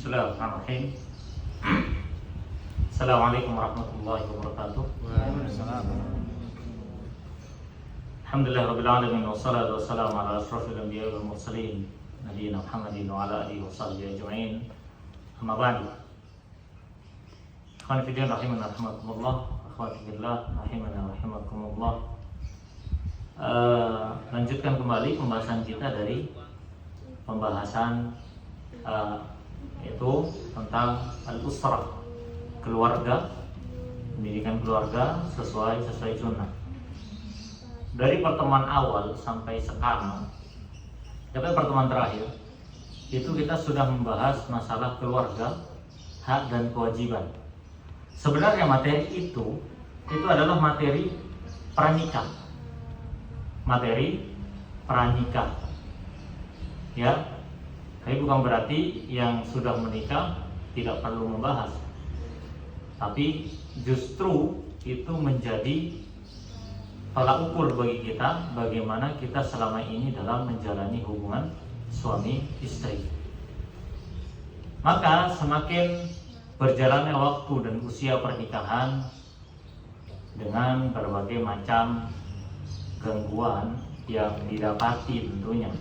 Bismillahirrahmanirrahim. Assalamualaikum warahmatullahi wabarakatuh. Waalaikumsalam. Alhamdulillahirabbil alamin wassalatu wassalamu ala asyrofil anbiya'i wal mursalin nabiyina Muhammadin wa ala alihi washabbihi ajma'in. Amma ba'du. Ikhwan fillah rahimana rahimakumullah, akhwati fillah rahimana rahimakumullah. Lanjutkan kembali pembahasan kita dari pembahasan yaitu tentang al-usrah, keluarga, pendidikan keluarga sesuai sunnah. Dari pertemuan awal sampai sekarang, sampai pertemuan terakhir, itu kita sudah membahas masalah keluarga, hak dan kewajiban. Sebenarnya materi itu adalah materi pranikah, ya. Tapi bukan berarti yang sudah menikah tidak perlu membahas. Tapi justru itu menjadi tolak ukur bagi kita bagaimana kita selama ini dalam menjalani hubungan suami istri. Maka semakin berjalannya waktu dan usia pernikahan dengan berbagai macam gangguan yang didapati tentunya,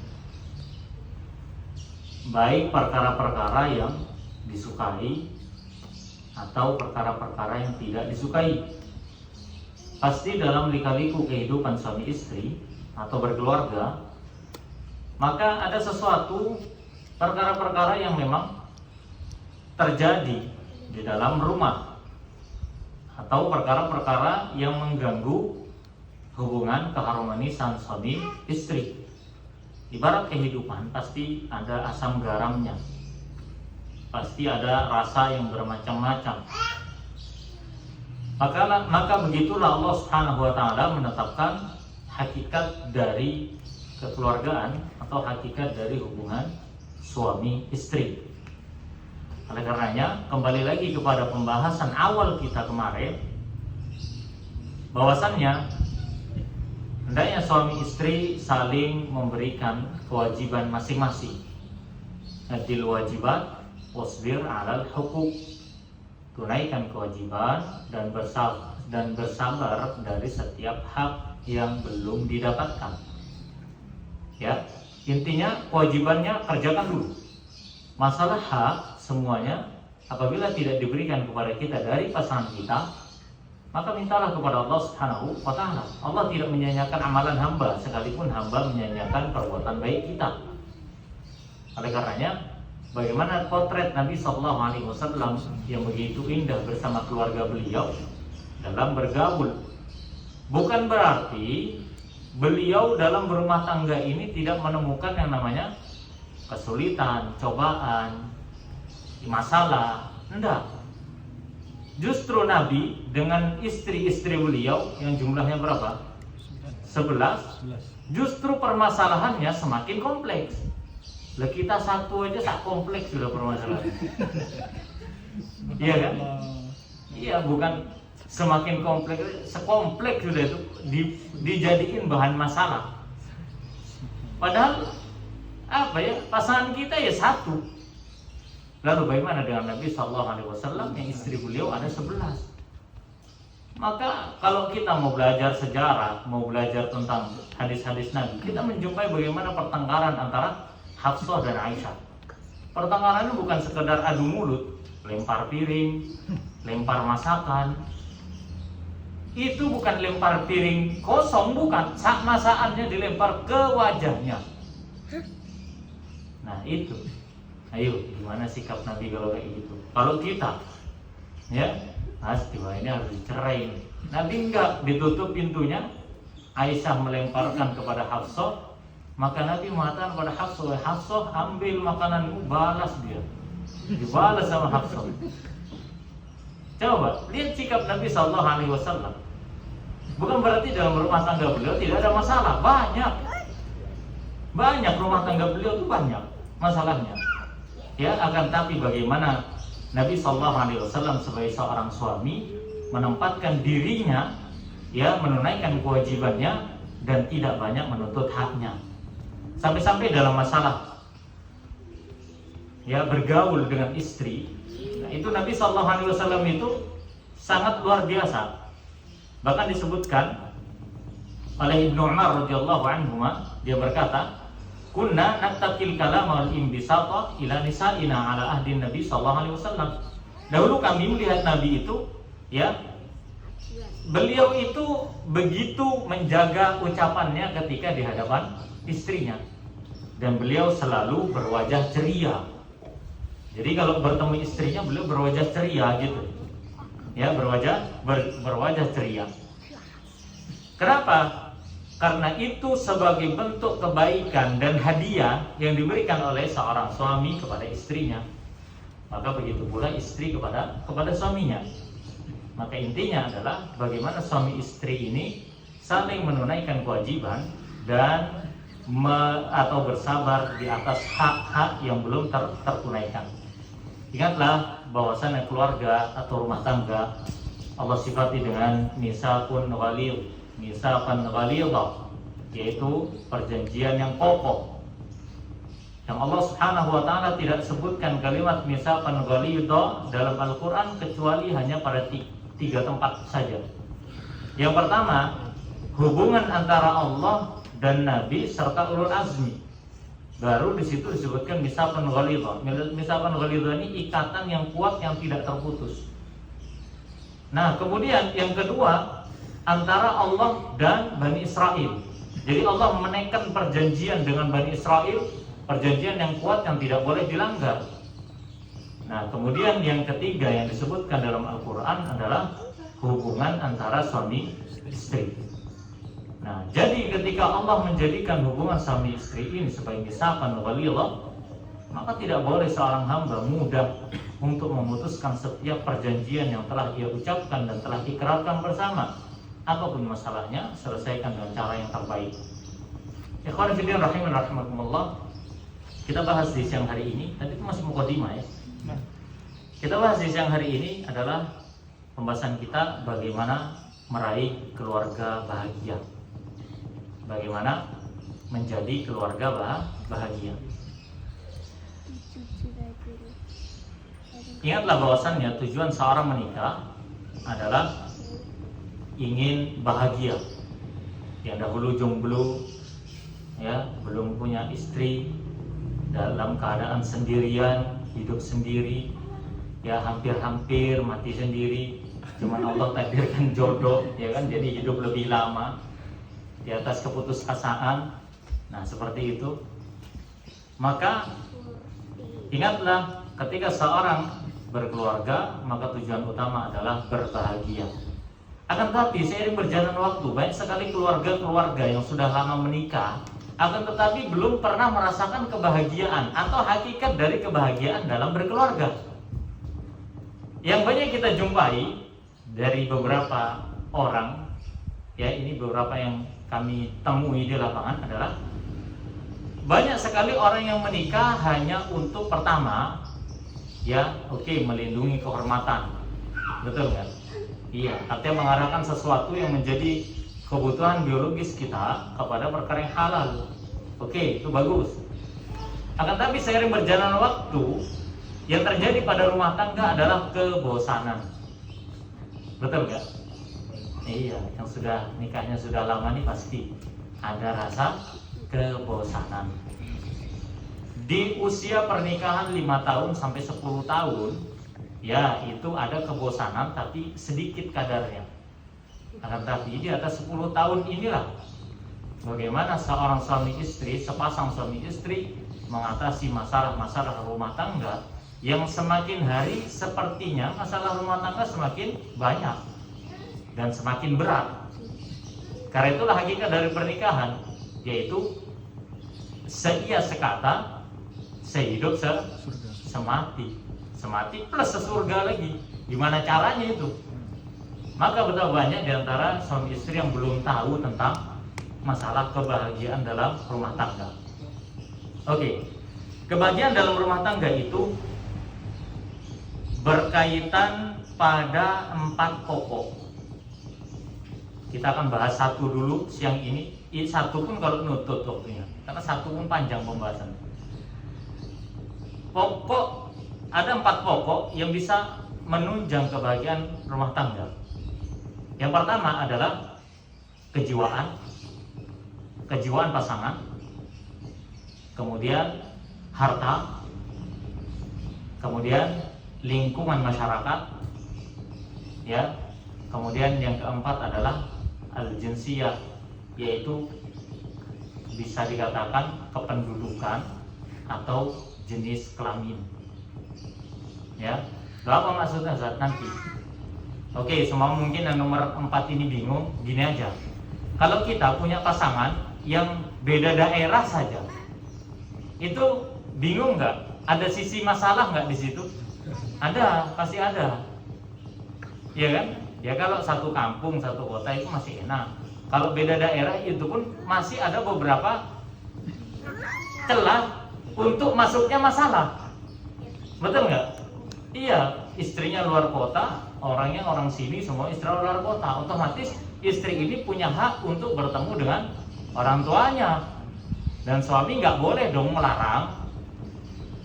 baik perkara-perkara yang disukai atau perkara-perkara yang tidak disukai. Pasti dalam lika-liku kehidupan suami istri atau berkeluarga, maka ada sesuatu perkara-perkara yang memang terjadi di dalam rumah atau perkara-perkara yang mengganggu hubungan keharmonisan suami istri. Ibarat kehidupan pasti ada asam garamnya, pasti ada rasa yang bermacam-macam. Maka begitulah Allah Subhanahu wa taala menetapkan hakikat dari kekeluargaan atau hakikat dari hubungan suami istri. Oleh karenanya, kembali lagi kepada pembahasan awal kita kemarin, bahwasannya hendaknya suami istri saling memberikan kewajiban masing-masing. Adil wajibat wasbir 'alal huquq. Tunaikan kewajiban dan bersabar dari setiap hak yang belum didapatkan. Ya, intinya kewajibannya kerjakan dulu. Masalah hak semuanya apabila tidak diberikan kepada kita dari pasangan kita, maka mintalah kepada Allah Subhanahu wa taala. Allah tidak menyanyiakan amalan hamba sekalipun hamba menyanyiakan perbuatan baik kita. Oleh karenanya, bagaimana potret Nabi Sallallahu Alaihi Wasallam yang begitu indah bersama keluarga beliau dalam bergaul. Bukan berarti beliau dalam berumah tangga ini tidak menemukan yang namanya kesulitan, cobaan, masalah. Enggak. Justru Nabi dengan istri-istri beliau yang jumlahnya berapa? 11. Justru permasalahannya semakin kompleks. Lah kita satu aja tak kompleks sudah permasalahan. Iya kan? Iya, bukan semakin kompleks, sekompleks sudah itu dijadiin bahan masalah. Padahal apa ya? Pasangan kita ya satu. Lalu bagaimana dengan Nabi Sallallahu Alaihi Wasallam yang istri beliau ada 11? Maka kalau kita mau belajar sejarah, mau belajar tentang hadis-hadis Nabi, kita menjumpai bagaimana pertengkaran antara Hafsah dan Aisyah. Pertengkarannya bukan sekedar adu mulut, lempar piring, lempar masakan. Itu bukan lempar piring kosong, bukan. Masakannya dilempar ke wajahnya. Nah itu. Ayo, gimana sikap Nabi kalau kayak gitu? Kalau kita, ya, pasti wah ini harus dicerai. Nabi enggak, ditutup pintunya. Aisyah melemparkan kepada Hafsah, maka Nabi mengatakan kepada Hafsah, Hafsah ambil makananmu, balas dia. Dibalas sama Hafsah. Coba lihat sikap Nabi Sallallahu Alaihi Wasallam. Bukan berarti dalam rumah tangga beliau tidak ada masalah, banyak rumah tangga beliau itu banyak masalahnya. Ya, akan tapi bagaimana Nabi Sallallahu Alaihi Wasallam sebagai seorang suami menempatkan dirinya, ya, menunaikan kewajibannya dan tidak banyak menuntut haknya. Sampai-sampai dalam masalah ya bergaul dengan istri. Nah, itu Nabi SAW itu sangat luar biasa. Bahkan disebutkan oleh Ibnu Umar radhiyallahu anhu, dia berkata, "Kunna nattaqil kalama wal imbisata ila nisa'ina ala ahdi Nabi sallallahu alaihi wasallam." Dahulu kami melihat Nabi itu, ya, beliau itu begitu menjaga ucapannya ketika di hadapan istrinya, dan beliau selalu berwajah ceria. Jadi kalau bertemu istrinya beliau berwajah ceria gitu, ya, berwajah ceria. Kenapa? Karena itu sebagai bentuk kebaikan dan hadiah yang diberikan oleh seorang suami kepada istrinya. Maka begitu pula istri kepada suaminya. Maka intinya adalah bagaimana suami istri ini saling menunaikan kewajiban dan atau bersabar di atas hak-hak yang belum tertunaikan. Ingatlah bahwasannya keluarga atau rumah tangga Allah sifati dengan misaqun ghalidh, misaqan ghalidha, yaitu perjanjian yang kokoh. Yang Allah Subhanahu wa taala tidak sebutkan kalimat misaqan ghalidha dalam Al-Qur'an kecuali hanya pada tiga tempat saja. Yang pertama, hubungan antara Allah dan Nabi serta ulul azmi. Baru di situ disebutkan misaqan ghalidha. Misaqan ghalidha ini ikatan yang kuat yang tidak terputus. Nah, kemudian yang kedua, antara Allah dan Bani Israel. Jadi Allah menaikkan perjanjian dengan Bani Israel, perjanjian yang kuat yang tidak boleh dilanggar. Nah, kemudian yang ketiga yang disebutkan dalam Al-Quran adalah hubungan antara suami istri. Nah, jadi ketika Allah menjadikan hubungan suami istri ini sebagai misaqan ghalidha, maka tidak boleh seorang hamba mudah untuk memutuskan setiap perjanjian yang telah ia ucapkan dan telah ikrarkan bersama. Apapun masalahnya, selesaikan dengan cara yang terbaik. Ikhwan fillah rahimakumullah. Kita bahas di siang hari ini, tadi itu masih mukadimah ya. Kita bahas di siang hari ini adalah pembahasan kita bagaimana meraih keluarga bahagia. Bagaimana menjadi keluarga bahagia. Ingatlah bahwasannya tujuan seorang menikah adalah ingin bahagia. Yang dahulu jomblo, ya, belum punya istri, dalam keadaan sendirian, hidup sendiri, ya, hampir-hampir mati sendiri. Cuman Allah takdirkan jodoh, ya kan, jadi hidup lebih lama di atas keputusasaan. Nah, seperti itu. Maka ingatlah, ketika seorang berkeluarga, maka tujuan utama adalah berbahagia. Akan tetapi seiring berjalan waktu, banyak sekali keluarga-keluarga yang sudah lama menikah, akan tetapi belum pernah merasakan kebahagiaan atau hakikat dari kebahagiaan dalam berkeluarga. Yang banyak kita jumpai dari beberapa orang, ya, ini beberapa yang kami temui di lapangan adalah banyak sekali orang yang menikah hanya untuk pertama, ya, melindungi kehormatan, betul nggak? Iya, artinya mengarahkan sesuatu yang menjadi kebutuhan biologis kita kepada perkara yang halal. Itu bagus. Akan tapi seiring berjalan waktu, yang terjadi pada rumah tangga adalah kebosanan. Betul nggak? Iya, yang sudah nikahnya sudah lama nih pasti ada rasa kebosanan. Di usia pernikahan 5 tahun sampai 10 tahun, ya, itu ada kebosanan tapi sedikit kadarnya. Akan tapi di atas 10 tahun inilah bagaimana seorang suami istri, sepasang suami istri mengatasi masalah-masalah rumah tangga yang semakin hari sepertinya masalah rumah tangga semakin banyak dan semakin berat. Karena itulah hakikat dari pernikahan, yaitu seia sekata, sehidup semati. Semati plus sesurga lagi. Gimana caranya itu? Maka betapa banyak diantara suami istri yang belum tahu tentang masalah kebahagiaan dalam rumah tangga. Kebahagiaan dalam rumah tangga itu berkaitan pada 4 pokok. Kita akan bahas satu dulu siang ini. Satu pun kalau nutut waktunya, karena satu pun panjang pembahasan. ada 4 pokok yang bisa menunjang kebahagiaan rumah tangga. Yang pertama adalah kejiwaan pasangan, kemudian harta, kemudian lingkungan masyarakat, ya. Kemudian yang keempat adalah al-jinsiyah, yaitu bisa dikatakan kependudukan atau jenis kelamin. Ya, apa maksudnya Zat? Nanti. Oke, semua mungkin yang nomor 4 ini bingung. Gini aja, kalau kita punya pasangan yang beda daerah saja, itu bingung nggak? Ada sisi masalah nggak di situ? Ada, pasti ada. Ya kan? Ya kalau satu kampung, satu kota itu masih enak. Kalau beda daerah itu pun masih ada beberapa celah untuk masuknya masalah. Betul nggak? Iya, istrinya luar kota, orangnya orang sini, semua istri luar kota. Otomatis istri ini punya hak untuk bertemu dengan orang tuanya. Dan suami nggak boleh dong melarang.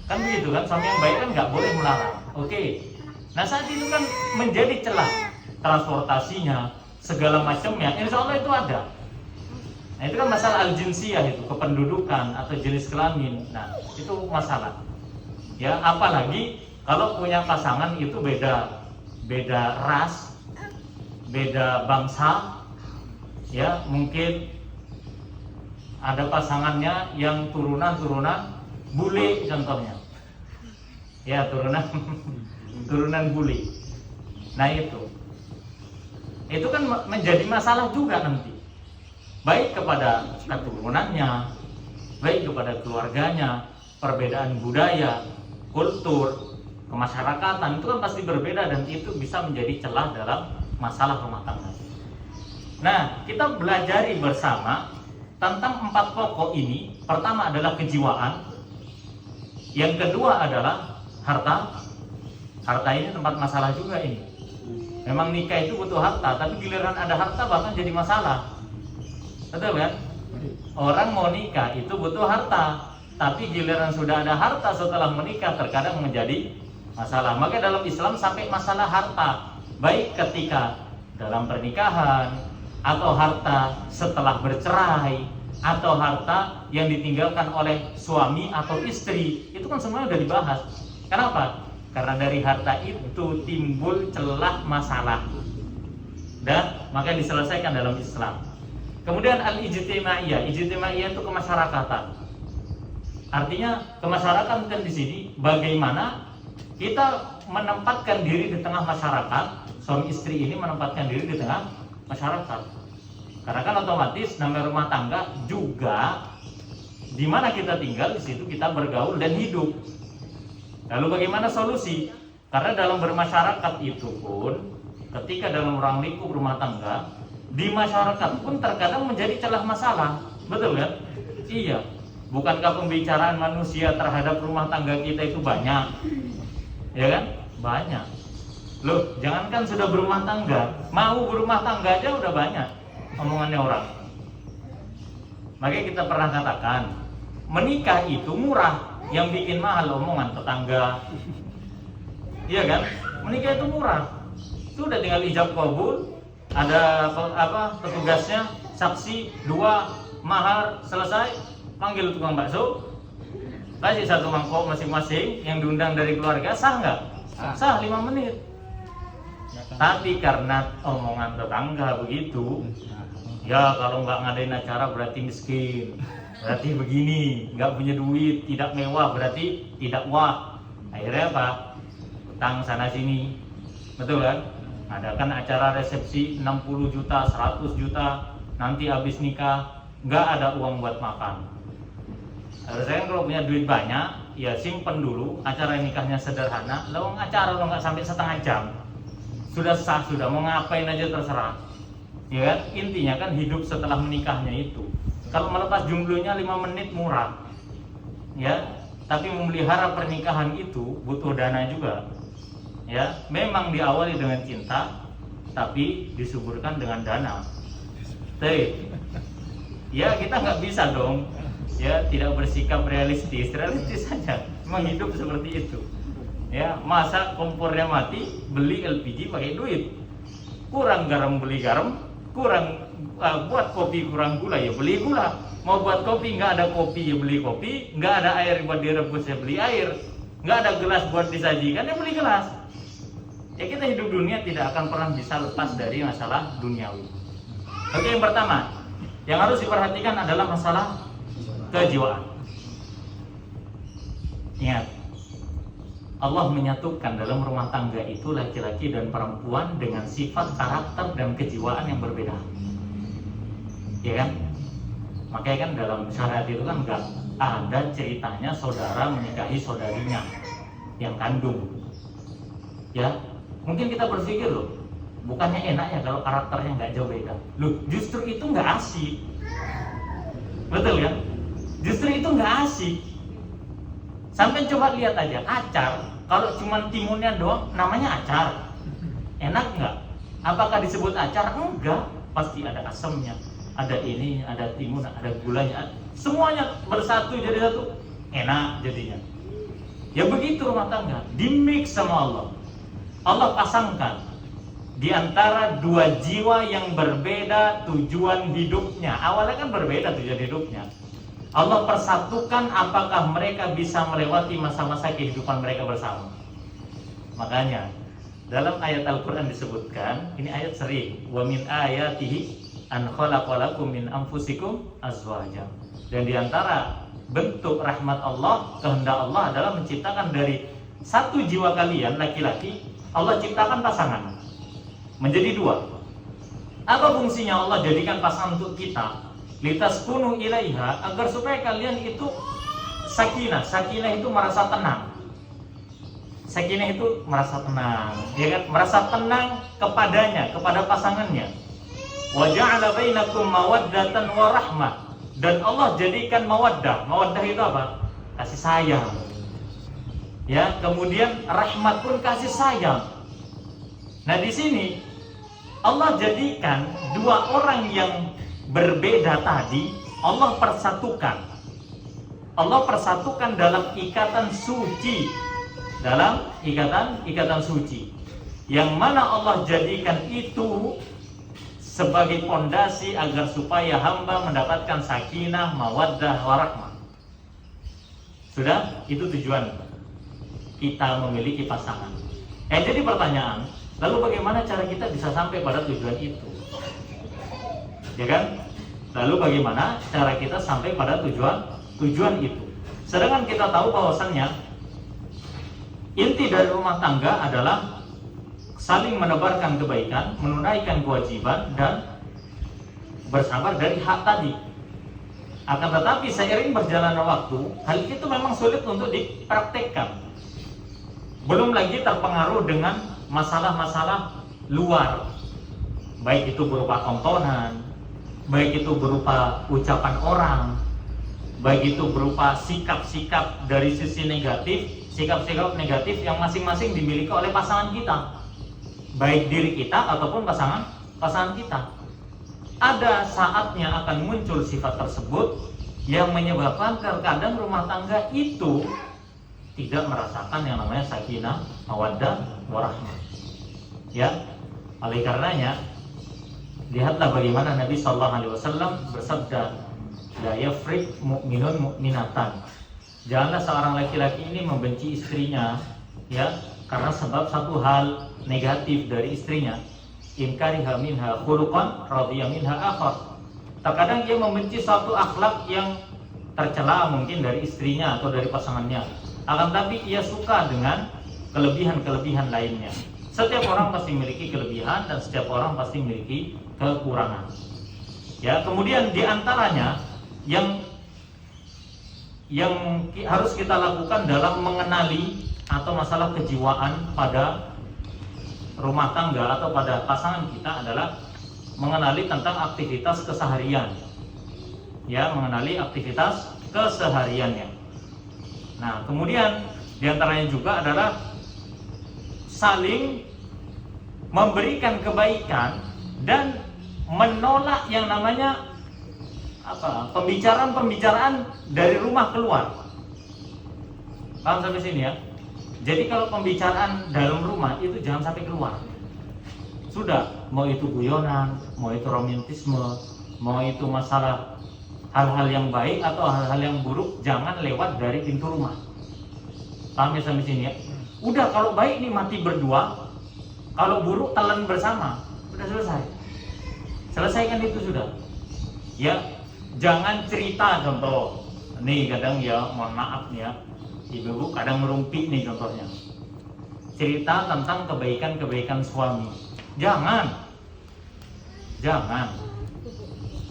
Kan begitu kan, suami yang baik kan nggak boleh melarang. Oke. Nah saat itu kan menjadi celah transportasinya, segala macamnya, insya Allah itu ada. Nah itu kan masalah al-jinsiyah, itu kependudukan atau jenis kelamin. Nah itu masalah. Ya apalagi kalau punya pasangan itu beda ras, beda bangsa, ya mungkin ada pasangannya yang turunan bule contohnya, ya turunan bule. Nah itu kan menjadi masalah juga nanti, baik kepada keturunannya, baik kepada keluarganya. Perbedaan budaya, kultur, kemasyarakatan itu kan pasti berbeda, dan itu bisa menjadi celah dalam masalah rumah tangga. Nah kita belajari bersama tentang 4 pokok ini. Pertama adalah kejiwaan, yang kedua adalah harta. Harta ini tempat masalah juga ini. Memang nikah itu butuh harta, tapi giliran ada harta bahkan jadi masalah. Betul kan? Orang mau nikah itu butuh harta, tapi giliran sudah ada harta setelah menikah terkadang menjadi masalah. Maka dalam Islam sampai masalah harta, baik ketika dalam pernikahan, atau harta setelah bercerai, atau harta yang ditinggalkan oleh suami atau istri, itu kan semuanya sudah dibahas. Kenapa? Karena dari harta itu timbul celah masalah, dan maka diselesaikan dalam Islam. Kemudian al-ijtimaiyah, ijtimaiyah itu kemasyarakatan. Artinya kemasyarakatan di sini bagaimana kita menempatkan diri di tengah masyarakat. Suami istri ini menempatkan diri di tengah masyarakat. Karena kan otomatis namanya rumah tangga juga di mana kita tinggal, di situ kita bergaul dan hidup. Lalu bagaimana solusi? Karena dalam bermasyarakat itu pun, ketika dalam ruang lingkup rumah tangga, di masyarakat pun terkadang menjadi celah masalah. Betul kan? Iya. Bukankah pembicaraan manusia terhadap rumah tangga kita itu banyak? Ya kan? Banyak. Loh, jangankan sudah berumah tangga, mau berumah tangga aja udah banyak omongannya orang. Makanya kita pernah katakan, menikah itu murah, yang bikin mahal omongan tetangga. Iya kan? Menikah itu murah. Sudah tinggal ijab kabul, ada petugasnya, saksi 2, mahar, selesai, panggil tukang bakso, kasih 1 mangkok masing-masing yang diundang dari keluarga, sah nggak? Sah 5 menit. Tapi karena omongan tetangga begitu, ya kalau nggak ngadain acara berarti miskin, berarti begini, nggak punya duit, tidak mewah, berarti tidak wah. Akhirnya apa? Utang sana sini. Betul kan? Adakan acara resepsi 60 juta, 100 juta, nanti habis nikah nggak ada uang buat makan. Harusnya kalau punya duit banyak, ya simpen dulu, acara nikahnya sederhana. Lo acara lo nggak sampai setengah jam, sudah sah, sudah mau ngapain aja terserah. Ya kan? Intinya kan hidup setelah menikahnya itu. Kalau melepas jomblonya 5 menit murah, ya. Tapi memelihara pernikahan itu butuh dana juga. Ya, memang diawali dengan cinta, tapi disuburkan dengan dana. Ya kita nggak bisa dong, ya tidak bersikap realistis saja. Memang hidup seperti itu. Ya, masa kompornya mati, beli LPG pakai duit. Kurang garam beli garam, kurang buat kopi kurang gula ya beli gula. Mau buat kopi nggak ada kopi ya beli kopi, nggak ada air buat direbus ya beli air, nggak ada gelas buat disajikan ya beli gelas. Ya kita hidup dunia tidak akan pernah bisa lepas dari masalah duniawi. Oke, yang pertama yang harus diperhatikan adalah masalah kejiwaan. Ingat, Allah menyatukan dalam rumah tangga itu laki-laki dan perempuan dengan sifat, karakter, dan kejiwaan yang berbeda. Ya kan? Makanya kan dalam syariat itu kan enggak ada ceritanya saudara menikahi saudarinya yang kandung. Ya, mungkin kita berpikir loh, bukannya enak ya kalau karakternya nggak jauh beda. Loh, justru itu nggak asik. Betul kan? Justru itu nggak asik. Sampai coba lihat aja, acar, kalau cuma timunnya doang, namanya acar. Enak nggak? Apakah disebut acar? Enggak, pasti ada asamnya, ada ini, ada timun, ada gulanya, semuanya bersatu jadi satu, enak jadinya. Ya begitu rumah tangga, di-mix sama Allah. Allah pasangkan di antara dua jiwa yang berbeda tujuan hidupnya. Awalnya kan berbeda tujuan hidupnya. Allah persatukan apakah mereka bisa melewati masa-masa kehidupan mereka bersama. Makanya dalam ayat Al-Quran disebutkan, ini ayat sering, wa min ayatihi an khalaqalakum min anfusikum azwaja. Dan di antara bentuk rahmat Allah, kehendak Allah adalah menciptakan dari satu jiwa kalian laki-laki, Allah ciptakan pasangan menjadi dua. Apa fungsinya Allah jadikan pasangan untuk kita? Litaskunu ilaiha, agar supaya kalian itu sakinah. Sakinah itu merasa tenang. Sakinah itu merasa tenang, ya kan? Merasa tenang kepadanya, kepada pasangannya. Wa ja'ala bainakum mawaddatan wa rahmah. Dan Allah jadikan mawaddah. Mawaddah itu apa? Kasih sayang. Ya, kemudian rahmat pun kasih sayang. Nah, di sini Allah jadikan dua orang yang berbeda tadi, Allah persatukan. Allah persatukan dalam ikatan suci. Dalam ikatan suci. Yang mana Allah jadikan itu sebagai pondasi agar supaya hamba mendapatkan sakinah, mawaddah, warahmah. Sudah? Itu tujuan kita memiliki pasangan. Jadi pertanyaan, lalu bagaimana cara kita bisa sampai pada tujuan itu? Ya kan? Lalu bagaimana cara kita sampai pada tujuan itu? Sedangkan kita tahu bahwasannya inti dari rumah tangga adalah saling menebarkan kebaikan, menunaikan kewajiban, dan bersabar dari hak tadi. Akan tetapi seiring berjalannya waktu, hal itu memang sulit untuk dipraktekkan. Belum lagi terpengaruh dengan masalah-masalah luar, baik itu berupa tontonan, baik itu berupa ucapan orang, baik itu berupa sikap-sikap dari sisi negatif, sikap-sikap negatif yang masing-masing dimiliki oleh pasangan kita, baik diri kita ataupun pasangan kita. Ada saatnya akan muncul sifat tersebut yang menyebabkan terkadang rumah tangga itu tidak merasakan yang namanya sakinah, mawaddah, warahmah. Ya, oleh karenanya lihatlah bagaimana Nabi SAW bersabda, la yafrik mu'minun mu'minatan. Janganlah seorang laki-laki ini membenci istrinya, ya, karena sebab satu hal negatif dari istrinya. In kariha minha khuluqan radiya minha akhar. Terkadang dia membenci suatu akhlak yang tercela mungkin dari istrinya atau dari pasangannya. Akan tapi ia suka dengan kelebihan-kelebihan lainnya. Setiap orang pasti memiliki kelebihan dan setiap orang pasti memiliki kekurangan. Ya, kemudian di antaranya yang harus kita lakukan dalam mengenali atau masalah kejiwaan pada rumah tangga atau pada pasangan kita adalah mengenali tentang aktivitas keseharian. Ya, mengenali aktivitas kesehariannya. Nah, kemudian diantaranya juga adalah saling memberikan kebaikan dan menolak yang namanya pembicaraan-pembicaraan dari rumah keluar. Paham sampai sini ya? Jadi kalau pembicaraan dalam rumah itu jangan sampai keluar. Sudah, mau itu guyonan, mau itu romantisme, mau itu masalah hal-hal yang baik atau hal-hal yang buruk, jangan lewat dari pintu rumah. Paham ya sampai sini ya? Udah, kalau baik nikmati berdua, kalau buruk telan bersama. Sudah selesai. Selesaikan itu sudah. Ya, jangan cerita contoh. Nih kadang ya, mohon maaf nih ya, ibu-ibu kadang merumpi nih contohnya. Cerita tentang kebaikan-kebaikan suami. Jangan.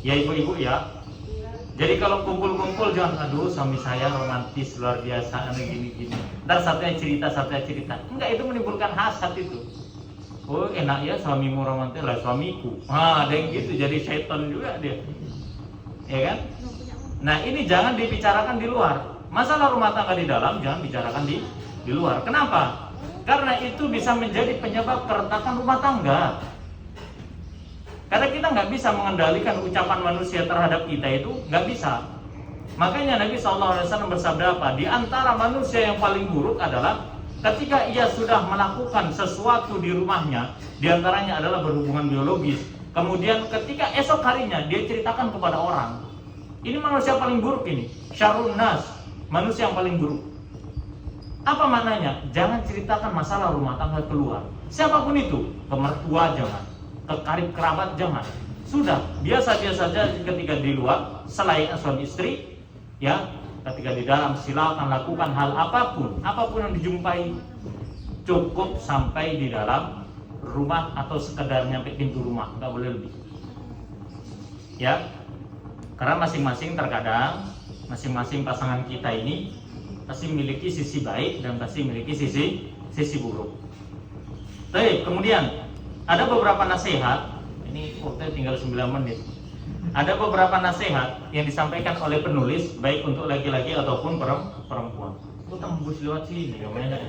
Ya ibu-ibu ya. Jadi kalau kumpul-kumpul jangan, aduh suami saya romantis luar biasa, gini-gini. Ntar satunya cerita. Enggak, itu menimbulkan hasad itu. Oh enak ya suamimu romantis, lah suamiku. Ada yang gitu, jadi setan juga dia. Ya kan? Nah ini jangan dibicarakan di luar. Masalah rumah tangga di dalam jangan bicarakan di luar. Kenapa? Karena itu bisa menjadi penyebab keretakan rumah tangga. Karena kita nggak bisa mengendalikan ucapan manusia terhadap kita itu, nggak bisa. Makanya Nabi SAW bersabda apa? Di antara manusia yang paling buruk adalah ketika ia sudah melakukan sesuatu di rumahnya, di antaranya adalah berhubungan biologis. Kemudian ketika esok harinya dia ceritakan kepada orang. Ini manusia paling buruk ini, syarrun nas, manusia yang paling buruk. Apa maknanya? Jangan ceritakan masalah rumah tangga keluar. Siapapun itu, ke mertua jangan, ke karib kerabat jangan. Sudah, biasa-biasa saja ketika di luar, selain suami istri, ya, ketika di dalam silakan lakukan hal apapun yang dijumpai, cukup sampai di dalam rumah atau sekedar nyampe pintu rumah, nggak boleh lebih. Ya. Karena masing-masing terkadang masing-masing pasangan kita ini pasti memiliki sisi baik dan pasti memiliki sisi buruk. Baik, kemudian ada beberapa nasihat. Ini waktunya tinggal 9 menit. Ada beberapa nasihat yang disampaikan oleh penulis baik untuk laki-laki ataupun perempuan. Itu tembus lewat sini ya mainnya.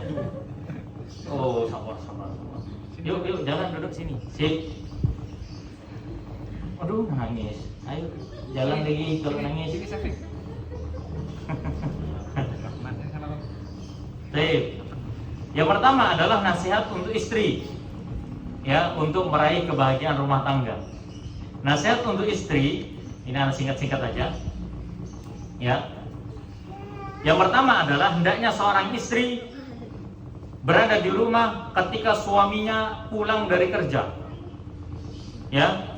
Oh, sabar. Yuk, jalan duduk sini. Sip. Aduh, nangis. Ayo jalan lagi kalau nangis. Baik. Yang pertama adalah nasihat untuk istri, ya, untuk meraih kebahagiaan rumah tangga. Nasihat untuk istri, ini anak singkat-singkat aja. Ya. Yang pertama adalah hendaknya seorang istri berada di rumah ketika suaminya pulang dari kerja. Ya.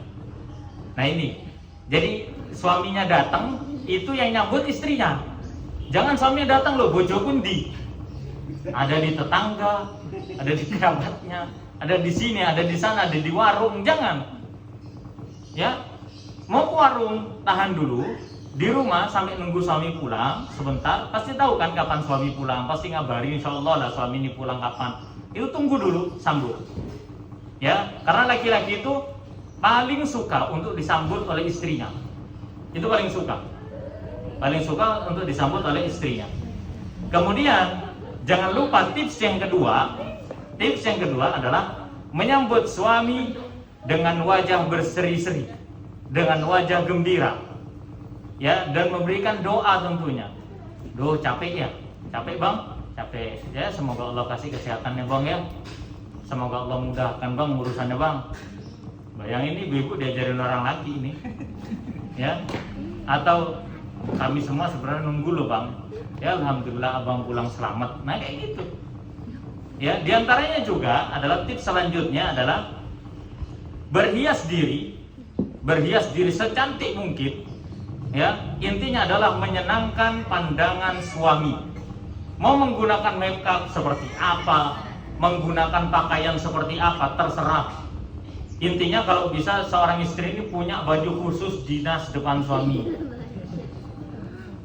Nah ini. Jadi suaminya datang, itu yang nyambut istrinya. Jangan suaminya datang loh, bojo kundi. Ada di tetangga, ada di kerabatnya, ada di sini, ada di sana, ada di warung. Jangan. Ya. Mau ke warung, tahan dulu. Di rumah sampai nunggu suami pulang sebentar. Pasti tahu kan kapan suami pulang. Pasti ngabarin, insya Allah lah suami ini pulang kapan. Itu tunggu dulu, sambut. Ya, karena laki-laki itu paling suka untuk disambut oleh istrinya. Itu paling suka untuk disambut oleh istrinya. Kemudian jangan lupa tips yang kedua adalah menyambut suami dengan wajah berseri-seri, dengan wajah gembira, ya, dan memberikan doa tentunya. Duh, capek bang, capek ya, semoga Allah kasih kesehatannya bang ya, semoga Allah mudahkan bang urusannya bang. Bayangin ini ibu diajarin orang laki ini, ya. Atau kami semua sebenarnya nunggu loh bang. Ya alhamdulillah abang pulang selamat. Nah kayak gitu. Ya, diantaranya juga adalah tips selanjutnya adalah berhias diri secantik mungkin. Ya, intinya adalah menyenangkan pandangan suami. Mau menggunakan makeup seperti apa, menggunakan pakaian seperti apa, terserah. Intinya kalau bisa seorang istri ini punya baju khusus dinas depan suami.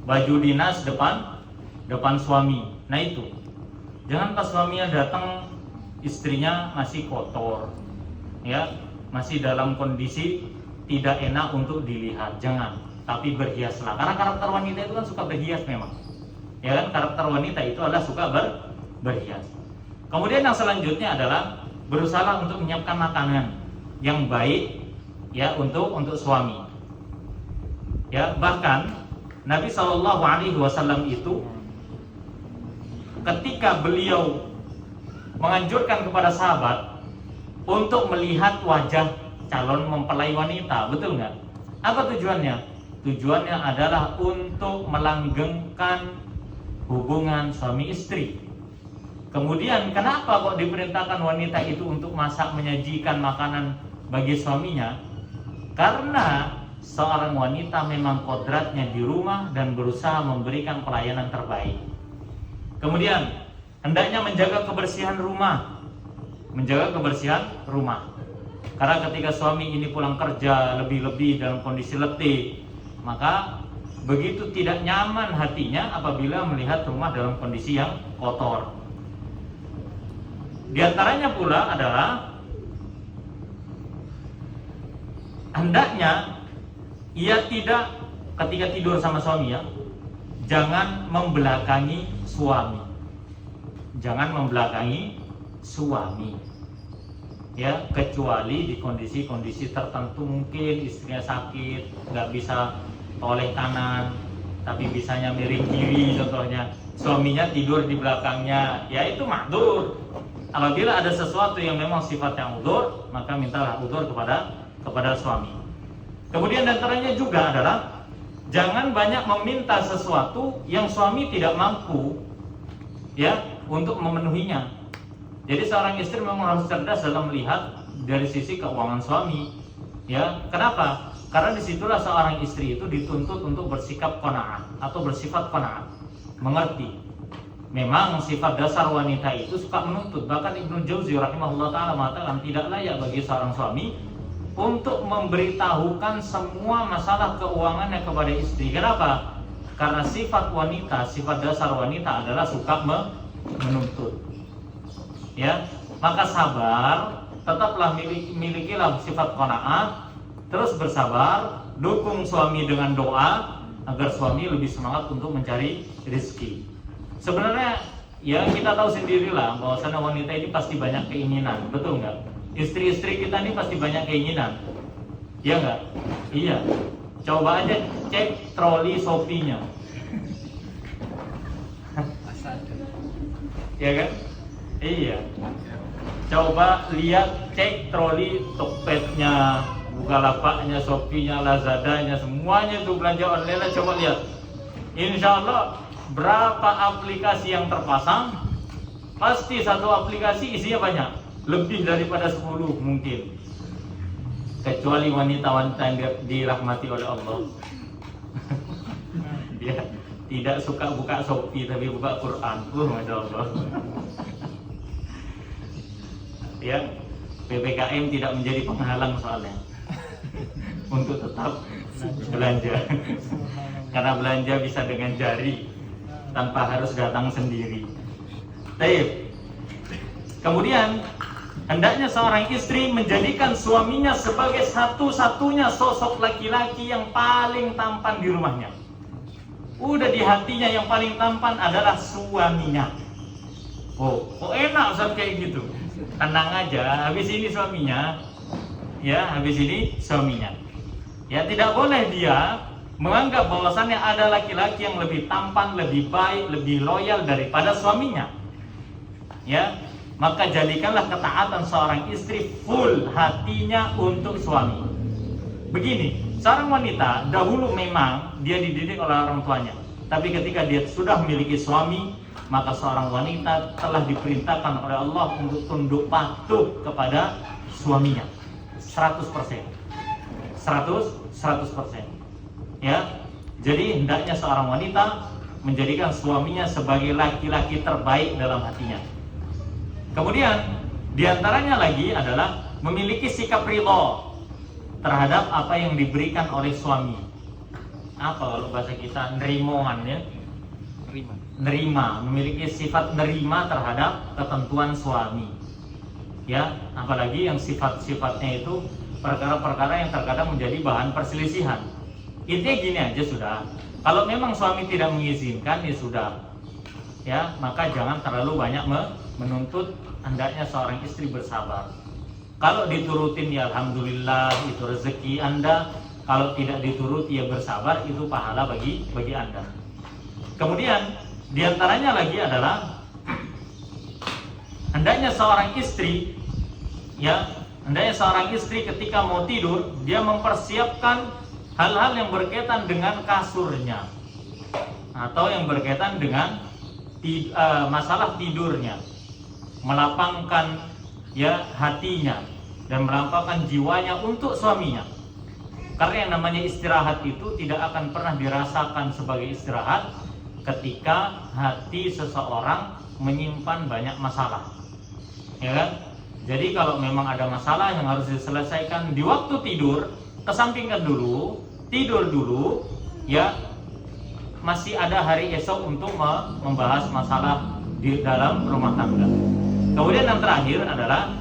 Baju dinas depan suami. Nah itu. Jangan pas suaminya datang istrinya masih kotor. Ya, masih dalam kondisi tidak enak untuk dilihat. Jangan, tapi berhiaslah. Karena karakter wanita itu kan suka berhias memang. Ya kan, karakter wanita itu adalah suka berhias. Kemudian yang selanjutnya adalah berusaha untuk menyiapkan makanan yang baik ya untuk suami. Ya, bahkan Nabi SAW itu ketika beliau menganjurkan kepada sahabat untuk melihat wajah calon mempelai wanita, betul nggak? Apa tujuannya? Tujuannya adalah untuk melanggengkan hubungan suami istri. Kemudian kenapa kok diperintahkan wanita itu untuk masak, menyajikan makanan bagi suaminya? Karena seorang wanita memang kodratnya di rumah dan berusaha memberikan pelayanan terbaik. Kemudian hendaknya menjaga kebersihan rumah. Menjaga kebersihan rumah. Karena ketika suami ini pulang kerja lebih-lebih dalam kondisi letih, maka begitu tidak nyaman hatinya apabila melihat rumah dalam kondisi yang kotor. Di antaranya pula adalah hendaknya ia tidak, ketika tidur sama suami, jangan membelakangi suami. Jangan membelakangi suami. Ya, kecuali di kondisi-kondisi tertentu, mungkin istrinya sakit, nggak bisa toleh kanan, tapi bisanya miring kiri contohnya, suaminya tidur di belakangnya, ya itu ma'dzur. Apabila ada sesuatu yang memang sifatnya udzur, maka mintalah udzur kepada suami. Kemudian antaranya juga adalah jangan banyak meminta sesuatu yang suami tidak mampu, ya, untuk memenuhinya. Jadi seorang istri memang harus cerdas dalam melihat dari sisi keuangan suami, ya. Kenapa? Karena disitulah seorang istri itu dituntut untuk bersikap qanaah atau bersifat qanaah, mengerti. Memang sifat dasar wanita itu suka menuntut. Bahkan Ibnu Jauzi rahimahullah taala mengatakan tidak layak bagi seorang suami untuk memberitahukan semua masalah keuangannya kepada istri. Kenapa? Karena sifat wanita, sifat dasar wanita adalah suka menuntut. Ya, maka sabar, tetaplah milikilah sifat qanaah, terus bersabar, dukung suami dengan doa agar suami lebih semangat untuk mencari rezeki. Sebenarnya ya kita tahu sendirilah bahwasanya wanita ini pasti banyak keinginan, betul nggak? Istri-istri kita ini pasti banyak keinginan, ya nggak? Iya. Coba aja cek troli Sofinya, ya kan? Iya. Coba lihat, cek troli Tokpednya, Bukalapaknya, Shopeenya, Lazadanya, semuanya itu belanja online. Coba lihat. Insya Allah berapa aplikasi yang terpasang? Pasti satu aplikasi isinya banyak, lebih daripada 10 mungkin. Kecuali wanita-wanita yang dirahmati oleh Allah. Dia tidak suka buka Shopee tapi buka Quran. Masya Allah. Ya, PPKM tidak menjadi penghalang soalnya untuk tetap belanja. Karena belanja bisa dengan jari tanpa harus datang sendiri. Baik. Kemudian hendaknya seorang istri menjadikan suaminya sebagai satu-satunya sosok laki-laki yang paling tampan di rumahnya. Udah di hatinya yang paling tampan adalah suaminya. Oh, kok enak Ustaz kayak gitu? Tenang aja, habis ini suaminya. Ya, habis ini suaminya. Ya, tidak boleh dia menganggap bahwasannya ada laki-laki yang lebih tampan, lebih baik, lebih loyal daripada suaminya. Ya, maka jadikanlah ketaatan seorang istri full hatinya untuk suami. Begini, seorang wanita dahulu memang dia dididik oleh orang tuanya, tapi ketika dia sudah memiliki suami, maka seorang wanita telah diperintahkan oleh Allah untuk tunduk patuh kepada suaminya 100%. 100%. Ya. Jadi hendaknya seorang wanita menjadikan suaminya sebagai laki-laki terbaik dalam hatinya. Kemudian diantaranya lagi adalah memiliki sikap ridha terhadap apa yang diberikan oleh suami. Apa kalau bahasa kita nerimoan, ya? Nerima, memiliki sifat nerima terhadap ketentuan suami. Ya, apalagi yang sifat-sifatnya itu perkara-perkara yang terkadang menjadi bahan perselisihan. Intinya gini aja sudah. Kalau memang suami tidak mengizinkan, ya sudah. Ya, maka jangan terlalu banyak menuntut. Hendaknya seorang istri bersabar. Kalau diturutin ya alhamdulillah, itu rezeki Anda. Kalau tidak dituruti ya bersabar, itu pahala bagi Anda. Kemudian diantaranya lagi adalah hendaknya seorang istri ketika mau tidur dia mempersiapkan hal-hal yang berkaitan dengan kasurnya atau yang berkaitan dengan masalah tidurnya, melapangkan hatinya dan melapangkan jiwanya untuk suaminya. Karena yang namanya istirahat itu tidak akan pernah dirasakan sebagai istirahat ketika hati seseorang menyimpan banyak masalah, ya kan? Jadi kalau memang ada masalah yang harus diselesaikan di waktu tidur, kesampingkan dulu, tidur dulu, ya masih ada hari esok untuk membahas masalah di dalam rumah tangga. Kemudian yang terakhir adalah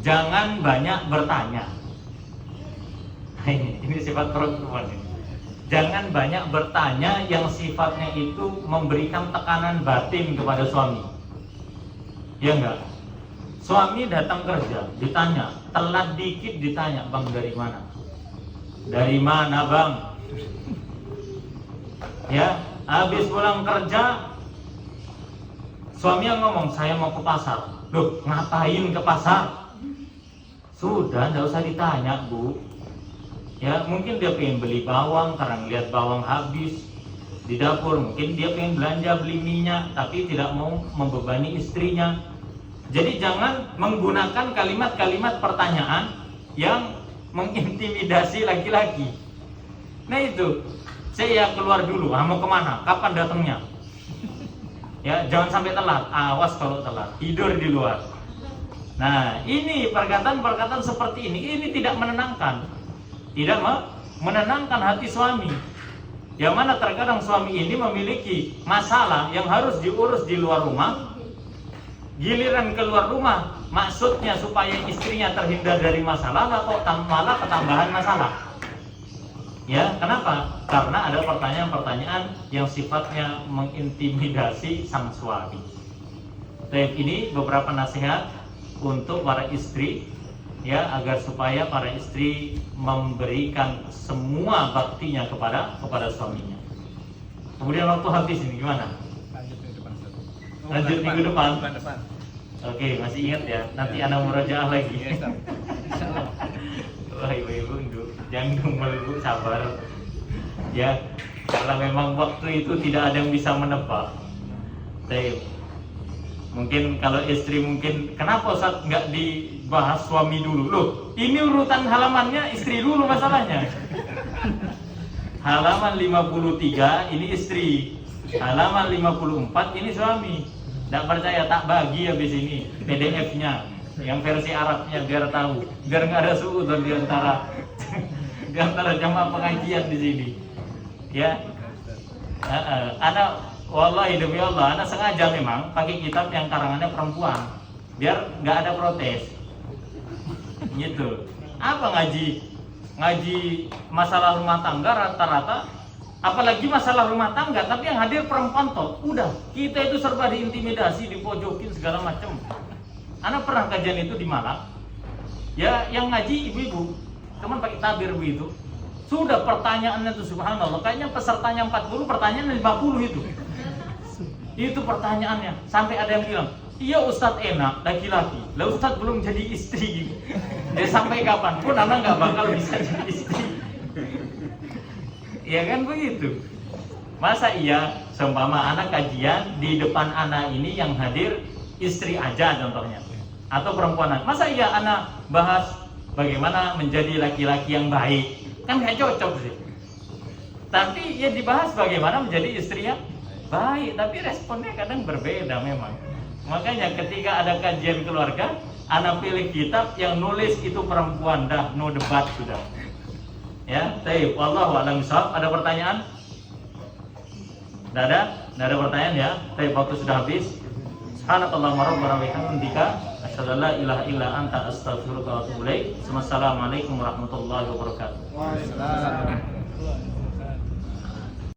jangan banyak bertanya. Ini sifat perempuan ini. Jangan banyak bertanya yang sifatnya itu memberikan tekanan batin kepada suami. Ya enggak? Suami datang kerja, ditanya, telat dikit ditanya, "Bang, dari mana?" "Dari mana, Bang?" Ya, habis pulang kerja suami yang ngomong, "Saya mau ke pasar." "Loh, ngapain ke pasar?" "Sudah, enggak usah ditanya, Bu." Ya, mungkin dia pengen beli bawang karena ngeliat bawang habis di dapur, mungkin dia pengen belanja beli minyak tapi tidak mau membebani istrinya. Jadi jangan menggunakan kalimat-kalimat pertanyaan yang mengintimidasi laki-laki. Nah itu, "Saya keluar dulu." "Mau kemana? Kapan datangnya?" Ya, jangan sampai telat. Awas kalau telat, tidur di luar. Nah, ini perkataan-perkataan seperti ini tidak menenangkan. Tidak menenangkan hati suami. Yang mana terkadang suami ini memiliki masalah yang harus diurus di luar rumah. Giliran keluar rumah, maksudnya supaya istrinya terhindar dari masalah atau malah ketambahan masalah. Ya, kenapa? Karena ada pertanyaan-pertanyaan yang sifatnya mengintimidasi sang suami. Baik, ini beberapa nasihat untuk para istri, ya, agar supaya para istri memberikan semua baktinya kepada suaminya. Kemudian waktu habis ini gimana? Lanjut minggu depan. Oke, masih ingat ya? Nanti anak murajaah lagi. Wah, ibu-ibu, jangan ngomel, ibu, sabar. Ya, karena memang waktu itu tidak ada yang bisa menebak. Tapi mungkin kalau istri mungkin, "Kenapa Ustaz nggak dibahas suami dulu?" Loh, ini urutan halamannya istri dulu masalahnya. Halaman 53 ini istri, halaman 54 ini suami. Nggak percaya, tak bagi habis ini PDF-nya yang versi Arabnya biar tahu, biar nggak ada suudzon di antara jamaah pengajian di sini. Ya, ada. Wallahi demi Allah, anak sengaja memang pakai kitab yang karangannya perempuan biar nggak ada protes. Gitu. Apa ngaji masalah rumah tangga rata-rata, apalagi masalah rumah tangga, tapi yang hadir perempuan toh. Udah, kita itu serba diintimidasi, dipojokin segala macam. Anak pernah kajian itu di Malang. Ya, yang ngaji ibu-ibu, cuman pakai tabir begitu. Sudah pertanyaannya tuh subhanallah, kayaknya pesertanya 40, pertanyaan 50 itu. Itu pertanyaannya, sampai ada yang bilang, "Iya Ustadz enak, laki-laki. Lah Ustadz belum jadi istri." Dia sampai kapanpun anak nggak bakal bisa jadi istri. Ya kan begitu. Masa iya seumpama anak kajian di depan anak ini yang hadir istri aja contohnya, atau perempuan, masa iya anak bahas bagaimana menjadi laki-laki yang baik? Kan nggak cocok sih. Tapi ya dibahas bagaimana menjadi istri yang baik, tapi responnya kadang berbeda memang. Makanya ketika ada kajian keluarga, anak pilih kitab yang nulis itu perempuan, dah no debat sudah. Ya, baik. Wallahu a'lam bishawab. Ada pertanyaan? Tidak ada pertanyaan ya. Baik, waktu sudah habis. Subhanakallahumma rabbana wa bihamdika asyhadu an la ilaha illa anta astaghfiruka wa atubu ilaik. Wassalamualaikum warahmatullahi wabarakatuh. Waalaikumsalam.